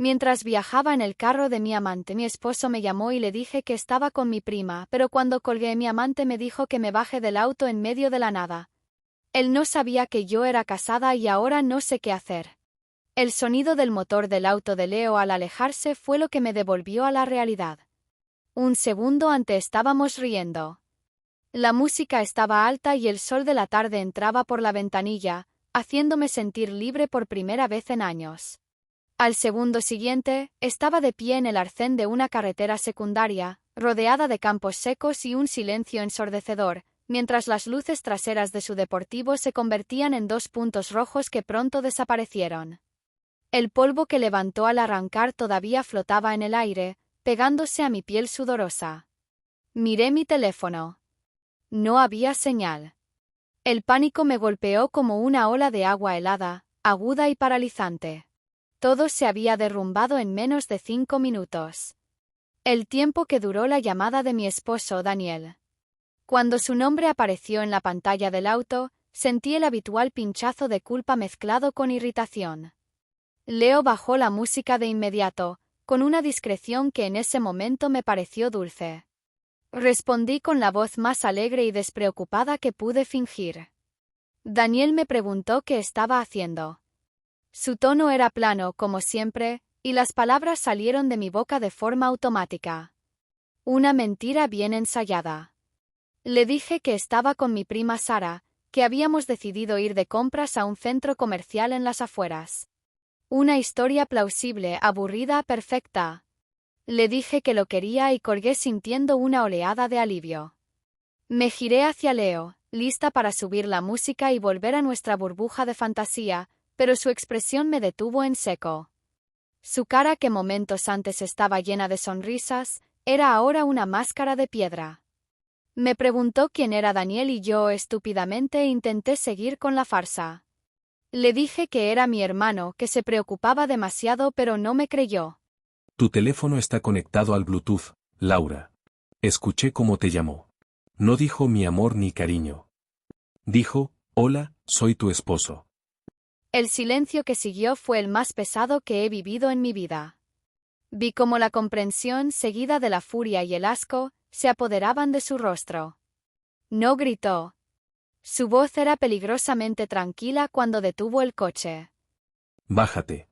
Mientras viajaba en el carro de mi amante, mi esposo me llamó y le dije que estaba con mi prima, pero cuando colgué, mi amante me dijo que me baje del auto en medio de la nada. Él no sabía que yo era casada y ahora no sé qué hacer. El sonido del motor del auto de Leo al alejarse fue lo que me devolvió a la realidad. Un segundo antes estábamos riendo. La música estaba alta y el sol de la tarde entraba por la ventanilla, haciéndome sentir libre por primera vez en años. Al segundo siguiente, estaba de pie en el arcén de una carretera secundaria, rodeada de campos secos y un silencio ensordecedor, mientras las luces traseras de su deportivo se convertían en dos puntos rojos que pronto desaparecieron. El polvo que levantó al arrancar todavía flotaba en el aire, pegándose a mi piel sudorosa. Miré mi teléfono. No había señal. El pánico me golpeó como una ola de agua helada, aguda y paralizante. Todo se había derrumbado en menos de 5 minutos. El tiempo que duró la llamada de mi esposo Daniel. Cuando su nombre apareció en la pantalla del auto, sentí el habitual pinchazo de culpa mezclado con irritación. Leo bajó la música de inmediato, con una discreción que en ese momento me pareció dulce. Respondí con la voz más alegre y despreocupada que pude fingir. Daniel me preguntó qué estaba haciendo. Su tono era plano, como siempre, y las palabras salieron de mi boca de forma automática. Una mentira bien ensayada. Le dije que estaba con mi prima Sara, que habíamos decidido ir de compras a un centro comercial en las afueras. Una historia plausible, aburrida, perfecta. Le dije que lo quería y colgué sintiendo una oleada de alivio. Me giré hacia Leo, lista para subir la música y volver a nuestra burbuja de fantasía, pero su expresión me detuvo en seco. Su cara, que momentos antes estaba llena de sonrisas, era ahora una máscara de piedra. Me preguntó quién era Daniel y yo estúpidamente intenté seguir con la farsa. Le dije que era mi hermano, que se preocupaba demasiado, pero no me creyó. Tu teléfono está conectado al Bluetooth, Laura. Escuché cómo te llamó. No dijo mi amor ni cariño. Dijo, hola, soy tu esposo. El silencio que siguió fue el más pesado que he vivido en mi vida. Vi cómo la comprensión, seguida de la furia y el asco, se apoderaban de su rostro. No gritó. Su voz era peligrosamente tranquila cuando detuvo el coche. Bájate.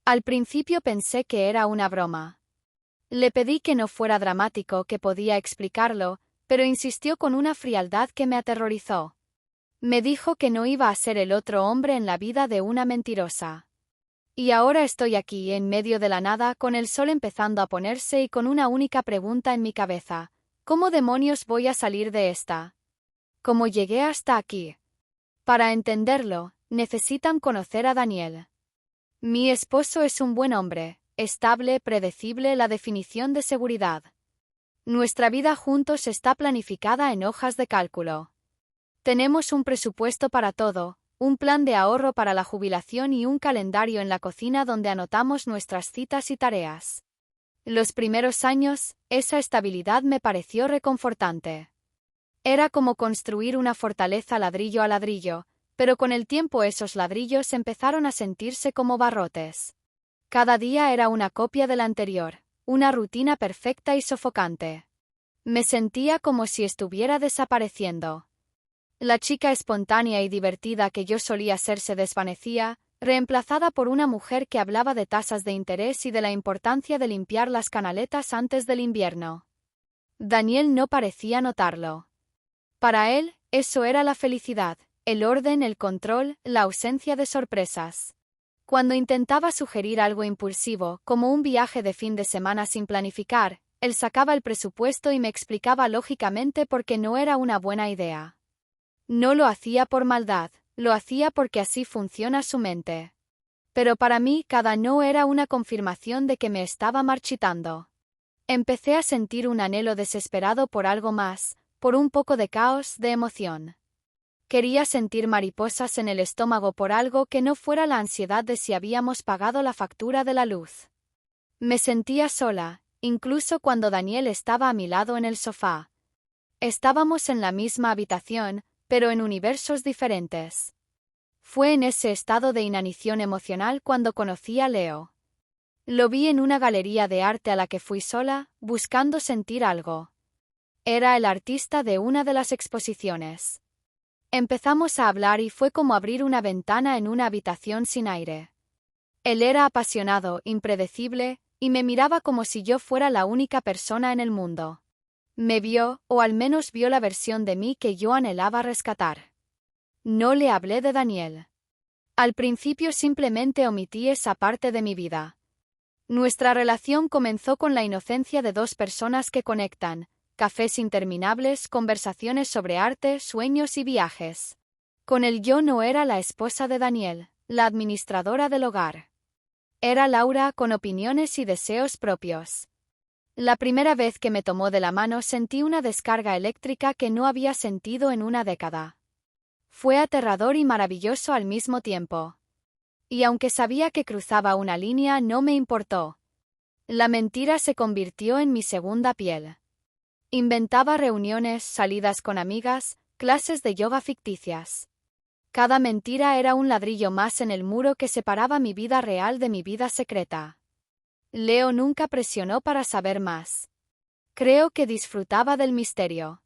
Al principio pensé que era una broma. Le pedí que no fuera dramático, que podía explicarlo, pero insistió con una frialdad que me aterrorizó. Me dijo que no iba a ser el otro hombre en la vida de una mentirosa. Y ahora estoy aquí, en medio de la nada, con el sol empezando a ponerse y con una única pregunta en mi cabeza. ¿Cómo demonios voy a salir de esta? ¿Cómo llegué hasta aquí? Para entenderlo, necesitan conocer a Daniel. Mi esposo es un buen hombre, estable, predecible, la definición de seguridad. Nuestra vida juntos está planificada en hojas de cálculo. Tenemos un presupuesto para todo, un plan de ahorro para la jubilación y un calendario en la cocina donde anotamos nuestras citas y tareas. Los primeros años, esa estabilidad me pareció reconfortante. Era como construir una fortaleza ladrillo a ladrillo, pero con el tiempo esos ladrillos empezaron a sentirse como barrotes. Cada día era una copia del anterior, una rutina perfecta y sofocante. Me sentía como si estuviera desapareciendo. La chica espontánea y divertida que yo solía ser se desvanecía, reemplazada por una mujer que hablaba de tasas de interés y de la importancia de limpiar las canaletas antes del invierno. Daniel no parecía notarlo. Para él, eso era la felicidad, el orden, el control, la ausencia de sorpresas. Cuando intentaba sugerir algo impulsivo, como un viaje de fin de semana sin planificar, él sacaba el presupuesto y me explicaba lógicamente por qué no era una buena idea. No lo hacía por maldad, lo hacía porque así funciona su mente. Pero para mí cada no era una confirmación de que me estaba marchitando. Empecé a sentir un anhelo desesperado por algo más, por un poco de caos, de emoción. Quería sentir mariposas en el estómago por algo que no fuera la ansiedad de si habíamos pagado la factura de la luz. Me sentía sola, incluso cuando Daniel estaba a mi lado en el sofá. Estábamos en la misma habitación, pero en universos diferentes. Fue en ese estado de inanición emocional cuando conocí a Leo. Lo vi en una galería de arte a la que fui sola, buscando sentir algo. Era el artista de una de las exposiciones. Empezamos a hablar y fue como abrir una ventana en una habitación sin aire. Él era apasionado, impredecible, y me miraba como si yo fuera la única persona en el mundo. Me vio, o al menos vio la versión de mí que yo anhelaba rescatar. No le hablé de Daniel. Al principio simplemente omití esa parte de mi vida. Nuestra relación comenzó con la inocencia de dos personas que conectan, cafés interminables, conversaciones sobre arte, sueños y viajes. Con él yo no era la esposa de Daniel, la administradora del hogar. Era Laura con opiniones y deseos propios. La primera vez que me tomó de la mano sentí una descarga eléctrica que no había sentido en una década. Fue aterrador y maravilloso al mismo tiempo. Y aunque sabía que cruzaba una línea, no me importó. La mentira se convirtió en mi segunda piel. Inventaba reuniones, salidas con amigas, clases de yoga ficticias. Cada mentira era un ladrillo más en el muro que separaba mi vida real de mi vida secreta. Leo nunca presionó para saber más. Creo que disfrutaba del misterio.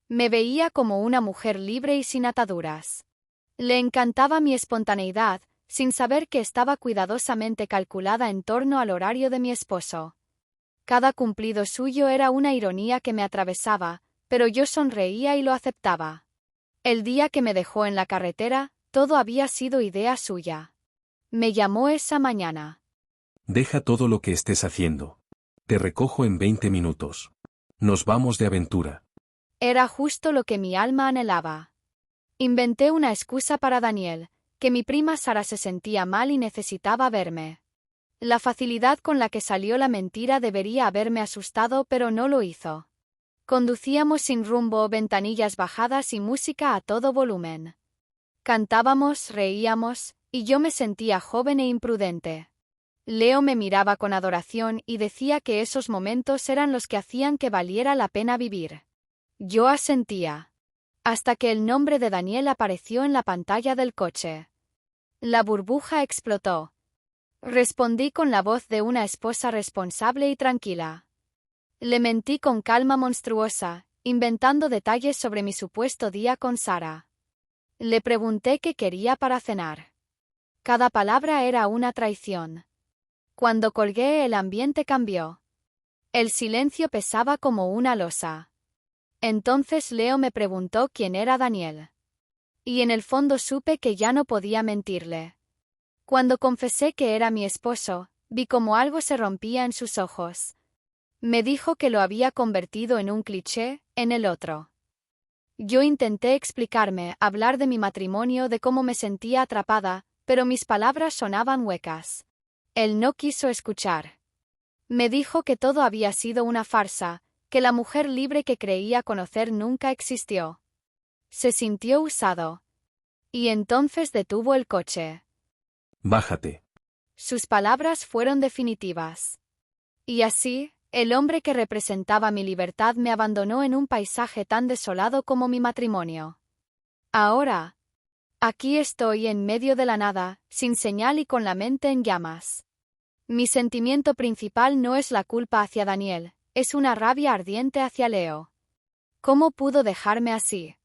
Me veía como una mujer libre y sin ataduras. Le encantaba mi espontaneidad, sin saber que estaba cuidadosamente calculada en torno al horario de mi esposo. Cada cumplido suyo era una ironía que me atravesaba, pero yo sonreía y lo aceptaba. El día que me dejó en la carretera, todo había sido idea suya. Me llamó esa mañana. Deja todo lo que estés haciendo. Te recojo en 20 minutos. Nos vamos de aventura. Era justo lo que mi alma anhelaba. Inventé una excusa para Daniel, que mi prima Sara se sentía mal y necesitaba verme. La facilidad con la que salió la mentira debería haberme asustado, pero no lo hizo. Conducíamos sin rumbo, ventanillas bajadas y música a todo volumen. Cantábamos, reíamos, y yo me sentía joven e imprudente. Leo me miraba con adoración y decía que esos momentos eran los que hacían que valiera la pena vivir. Yo asentía. Hasta que el nombre de Daniel apareció en la pantalla del coche. La burbuja explotó. Respondí con la voz de una esposa responsable y tranquila. Le mentí con calma monstruosa, inventando detalles sobre mi supuesto día con Sara. Le pregunté qué quería para cenar. Cada palabra era una traición. Cuando colgué, el ambiente cambió. El silencio pesaba como una losa. Entonces Leo me preguntó quién era Daniel. Y en el fondo supe que ya no podía mentirle. Cuando confesé que era mi esposo, vi como algo se rompía en sus ojos. Me dijo que lo había convertido en un cliché, en el otro. Yo intenté explicarme, hablar de mi matrimonio, de cómo me sentía atrapada, pero mis palabras sonaban huecas. Él no quiso escuchar. Me dijo que todo había sido una farsa, que la mujer libre que creía conocer nunca existió. Se sintió usado. Y entonces detuvo el coche. Bájate. Sus palabras fueron definitivas. Y así, el hombre que representaba mi libertad me abandonó en un paisaje tan desolado como mi matrimonio. Ahora, aquí estoy en medio de la nada, sin señal y con la mente en llamas. Mi sentimiento principal no es la culpa hacia Daniel, es una rabia ardiente hacia Leo. ¿Cómo pudo dejarme así?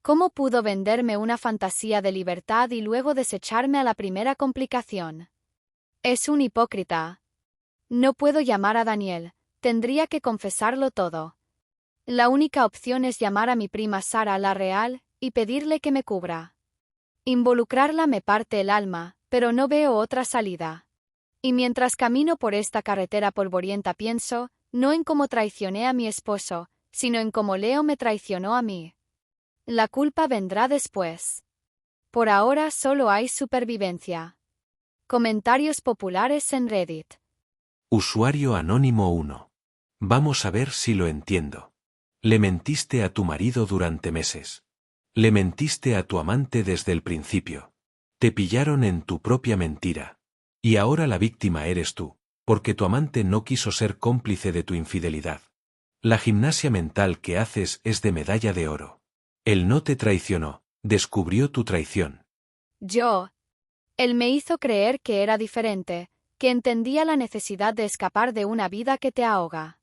¿Cómo pudo venderme una fantasía de libertad y luego desecharme a la primera complicación? Es un hipócrita. No puedo llamar a Daniel, tendría que confesarlo todo. La única opción es llamar a mi prima Sara, la real, y pedirle que me cubra. Involucrarla me parte el alma, pero no veo otra salida. Y mientras camino por esta carretera polvorienta pienso, no en cómo traicioné a mi esposo, sino en cómo Leo me traicionó a mí. La culpa vendrá después. Por ahora solo hay supervivencia. Comentarios populares en Reddit. Usuario anónimo 1. Vamos a ver si lo entiendo. Le mentiste a tu marido durante meses. Le mentiste a tu amante desde el principio. Te pillaron en tu propia mentira. Y ahora la víctima eres tú, porque tu amante no quiso ser cómplice de tu infidelidad. La gimnasia mental que haces es de medalla de oro. Él no te traicionó, descubrió tu traición. Él me hizo creer que era diferente, que entendía la necesidad de escapar de una vida que te ahoga.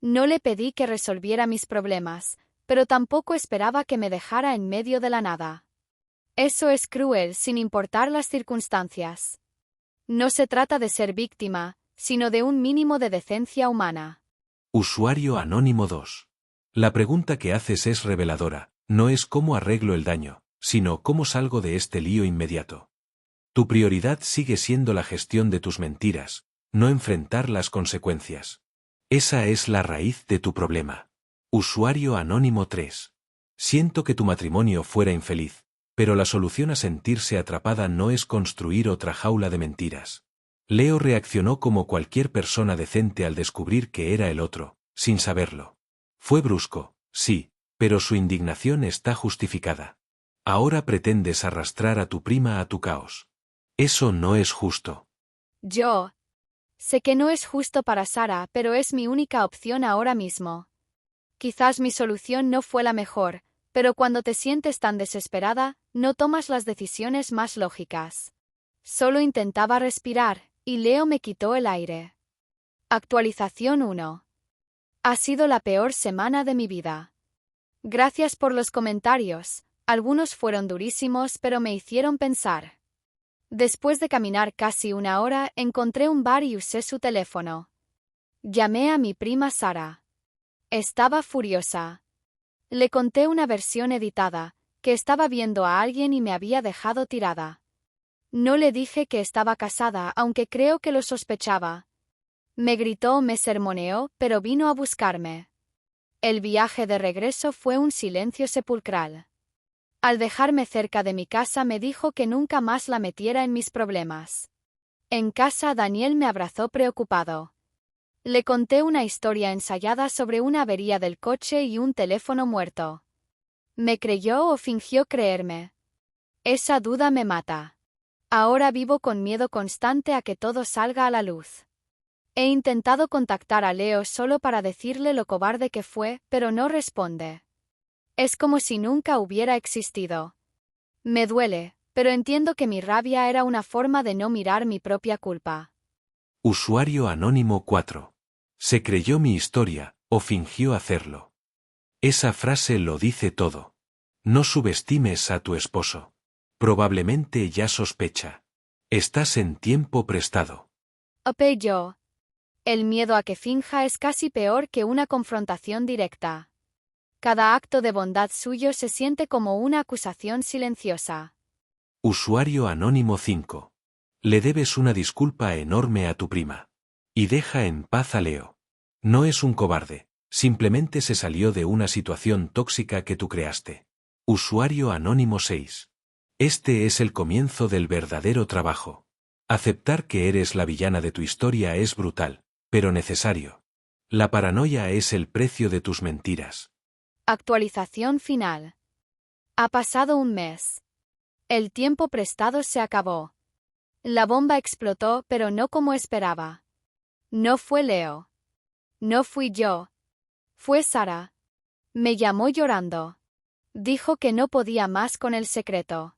No le pedí que resolviera mis problemas, pero tampoco esperaba que me dejara en medio de la nada. Eso es cruel sin importar las circunstancias. No se trata de ser víctima, sino de un mínimo de decencia humana. Usuario anónimo 2. La pregunta que haces es reveladora, no es cómo arreglo el daño, sino cómo salgo de este lío inmediato. Tu prioridad sigue siendo la gestión de tus mentiras, no enfrentar las consecuencias. Esa es la raíz de tu problema. Usuario anónimo 3. Siento que tu matrimonio fuera infeliz, pero la solución a sentirse atrapada no es construir otra jaula de mentiras. Leo reaccionó como cualquier persona decente al descubrir que era el otro, sin saberlo. Fue brusco, sí, pero su indignación está justificada. Ahora pretendes arrastrar a tu prima a tu caos. Eso no es justo. Yo sé que no es justo para Sara, pero es mi única opción ahora mismo. Quizás mi solución no fue la mejor, pero cuando te sientes tan desesperada, no tomas las decisiones más lógicas. Solo intentaba respirar, y Leo me quitó el aire. Actualización 1. Ha sido la peor semana de mi vida. Gracias por los comentarios, algunos fueron durísimos pero me hicieron pensar. Después de caminar casi una hora, encontré un bar y usé su teléfono. Llamé a mi prima Sara. Estaba furiosa. Le conté una versión editada, que estaba viendo a alguien y me había dejado tirada. No le dije que estaba casada, aunque creo que lo sospechaba. Me gritó, me sermoneó, pero vino a buscarme. El viaje de regreso fue un silencio sepulcral. Al dejarme cerca de mi casa me dijo que nunca más la metiera en mis problemas. En casa Daniel me abrazó preocupado. Le conté una historia ensayada sobre una avería del coche y un teléfono muerto. ¿Me creyó o fingió creerme? Esa duda me mata. Ahora vivo con miedo constante a que todo salga a la luz. He intentado contactar a Leo solo para decirle lo cobarde que fue, pero no responde. Es como si nunca hubiera existido. Me duele, pero entiendo que mi rabia era una forma de no mirar mi propia culpa. Usuario anónimo 4. Se creyó mi historia, o fingió hacerlo. Esa frase lo dice todo. No subestimes a tu esposo. Probablemente ya sospecha. Estás en tiempo prestado. Yo. El miedo a que finja es casi peor que una confrontación directa. Cada acto de bondad suyo se siente como una acusación silenciosa. Usuario anónimo 5. Le debes una disculpa enorme a tu prima. Y deja en paz a Leo. No es un cobarde, simplemente se salió de una situación tóxica que tú creaste. Usuario anónimo 6. Este es el comienzo del verdadero trabajo. Aceptar que eres la villana de tu historia es brutal, pero necesario. La paranoia es el precio de tus mentiras. Actualización final. Ha pasado un mes. El tiempo prestado se acabó. La bomba explotó, pero no como esperaba. No fue Leo. No fui yo. Fue Sara. Me llamó llorando. Dijo que no podía más con el secreto.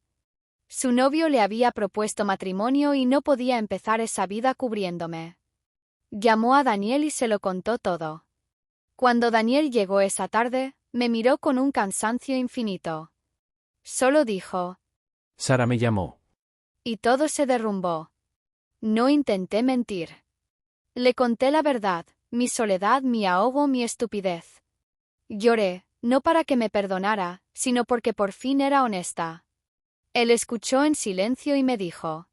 Su novio le había propuesto matrimonio y no podía empezar esa vida cubriéndome. Llamó a Daniel y se lo contó todo. Cuando Daniel llegó esa tarde, me miró con un cansancio infinito. Solo dijo: Sara me llamó. Y todo se derrumbó. No intenté mentir. Le conté la verdad, mi soledad, mi ahogo, mi estupidez. Lloré, no para que me perdonara, sino porque por fin era honesta. Él escuchó en silencio y me dijo: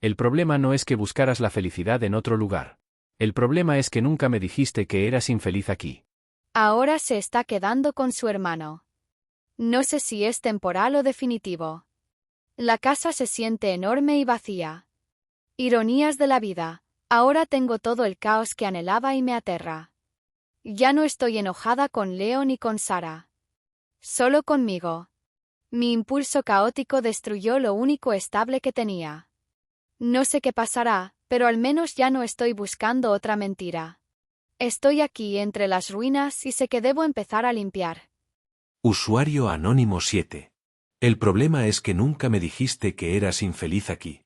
El problema no es que buscaras la felicidad en otro lugar. El problema es que nunca me dijiste que eras infeliz aquí. Ahora se está quedando con su hermano. No sé si es temporal o definitivo. La casa se siente enorme y vacía. Ironías de la vida, ahora tengo todo el caos que anhelaba y me aterra. Ya no estoy enojada con Leo ni con Sara. Solo conmigo. Mi impulso caótico destruyó lo único estable que tenía. No sé qué pasará, pero al menos ya no estoy buscando otra mentira. Estoy aquí entre las ruinas y sé que debo empezar a limpiar. Usuario anónimo 7. El problema es que nunca me dijiste que eras infeliz aquí.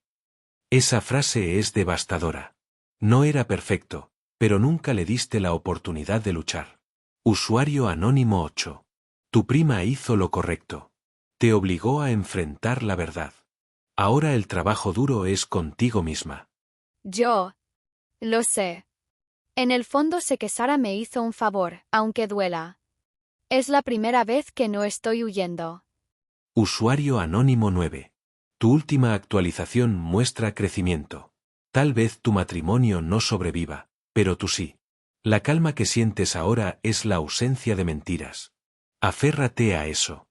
Esa frase es devastadora. No era perfecto, pero nunca le diste la oportunidad de luchar. Usuario anónimo 8. Tu prima hizo lo correcto. Te obligó a enfrentar la verdad. Ahora el trabajo duro es contigo misma. Yo lo sé. En el fondo sé que Sara me hizo un favor, aunque duela. Es la primera vez que no estoy huyendo. Usuario anónimo 9. Tu última actualización muestra crecimiento. Tal vez tu matrimonio no sobreviva, pero tú sí. La calma que sientes ahora es la ausencia de mentiras. Aférrate a eso.